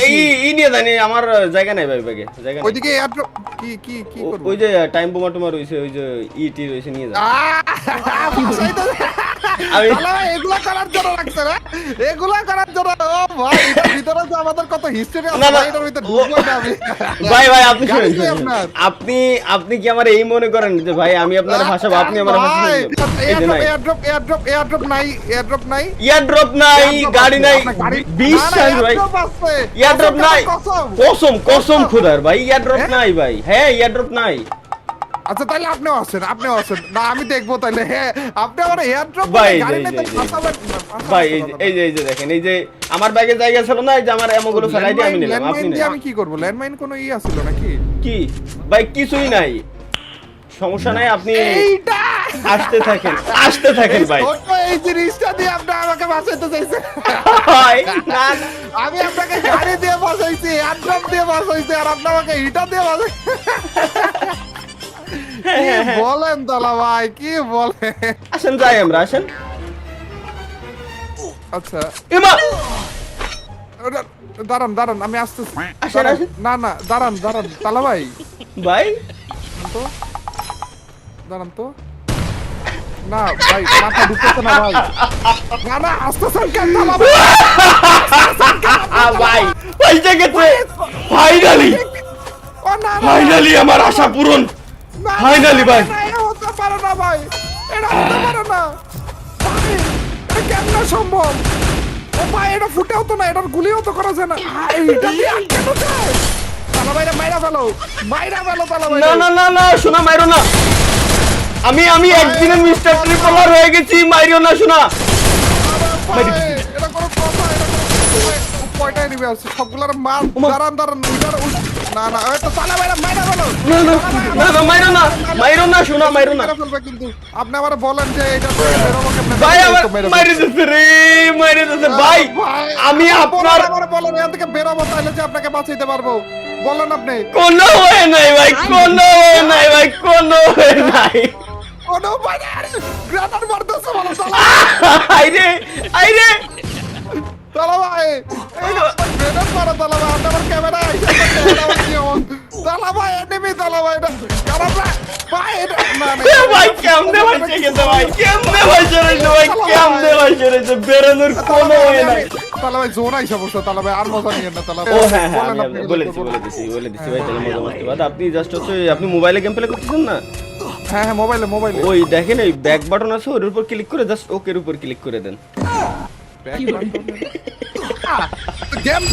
এই নিয়ে জানি আমার জায়গা নাই ভাই ব্যাগে জায়গা নাই ওইদিকে এয়ারড্রপ কি করব ওই যে টাইম বোমা টুমা রইছে ওই যে ইটি রইছে নিয়ে যা আমি এগুলা করার জন্য রাখছে রে এগুলা করার জন্য ও ভাই এটার ভিতরে যে আমাদের কত হিস্টরি আছে ভাই এটার ভিতরে ঢুকবো না আমি ভাই আপনি শুনুন আপনি কি আমার এই মনে করেন যে ভাই আমি আপনার ভাষা আপনি আমার ভাষা এয়ারড্রপ নাই ইয়ারড্রপ নাই গাড়ি নাই বিশ্বাস ভাই ইয়ারড্রপ নাই কসম খোদার ভাই ইয়ারড্রপ নাই ভাই হ্যাঁ ইয়ারড্রপ নাই আচ্ছা তাহলে আপনিও আছেন না আমি দেখবো তাহলে হ্যাঁ আপনি আমার এয়ারড্রপ গাড়ি নাই ভাই এই যে দেখেন এই যে আমার ব্যাগে জায়গা ছিল না এই যে আমার এমন গুলো ফেলাই দিয়ে আমি নিলাম আপনি না আমি কি করব ল্যান্ডমাইন কোনো আছিল নাকি কি ভাই কিছুই নাই সমস্যা নাই আপনি এইটা আসতে থাকেন ভাই এই জিনিসটা দিয়ে আপনি আমাকে বাঁচাইতে চাইছেন ভাই না আমি আপনাকে গাড়ি দিয়ে বাঁচাইছি এয়ারড্রপ দিয়ে বাঁচাইছি আর আপনি আমাকে ইটা দিয়ে বলেন দালা ভাই কি বলেন আসেন যাই আমরা আসেন আচ্ছা এমা দাঁড়ান আমি আসতেছি আসেন না দাঁড়ান তালা ভাই তো দাঁড়ান তো না ভাই মাথা ঢুকতেছে না ভাই না আসতেছেন কেন তালা ভাই পয়সা গেছে ফাইনালি আমার আশা পূরণ ফাইনালি ভাই হতে পারে না ভাই এটা হতে পারে না ভাই এটা কেমন সম্ভব ও ভাই এটা ফুটেও তো না এটার গুলিও তো করা যায় না এইটা দিয়ে কেন যায় তালা ভাইরা মাইরা ফেলো তালা ভাই না শোনা মাইরো না আমি একদিনের মিস্টার ট্রিপলার হয়ে গেছি মাইরো না শোনা এটা কোনো কথা কয়টাই নিবে আছে সবগুলার মার দাঁড়ান না এটা তালা ভাইরা মাইরা ফেলো না মাইরো না শোনা মাইরো না কিন্তু আপনি আবার বলেন যে এটা বেরোবো কেমনে ভাই আমার মাইরে দিছে ভাই আমি আপনার বলেন এখান থেকে বেরোবো তাহলে যে আপনাকে বাঁচাইতে পারবো বলেন আপনি কোনো ওয়ে নাই ভাই কোনো ওয়ে নাই কোনো উপায় নেই গ্রেনার মারতেছে বলো আইরে তালা ভাই গ্রেনার মারো তালা ভাই আমার ক্যামেরা আইছে তালা ভাই এনিমি তালা ভাই এটা খারাপ ভাই এটা না ভাই কেমনে ভাই চলেছে বেরোনোর কোনো ওয়ে নাই তালা ভাই জোন আইসা বসো তালা ভাই আর মজা নিয়েন না তালা ও হ্যাঁ আমি বলে দিছি ভাই তাহলে মজা মারতে বাদ আপনি জাস্ট হচ্ছে আপনি মোবাইলে গেম প্লে করতেছেন না হ্যাঁ মোবাইলে ওই দেখেন এই ব্যাক বাটন আছে ওর উপর ক্লিক করে জাস্ট ওকের উপর ক্লিক করে দেন গেম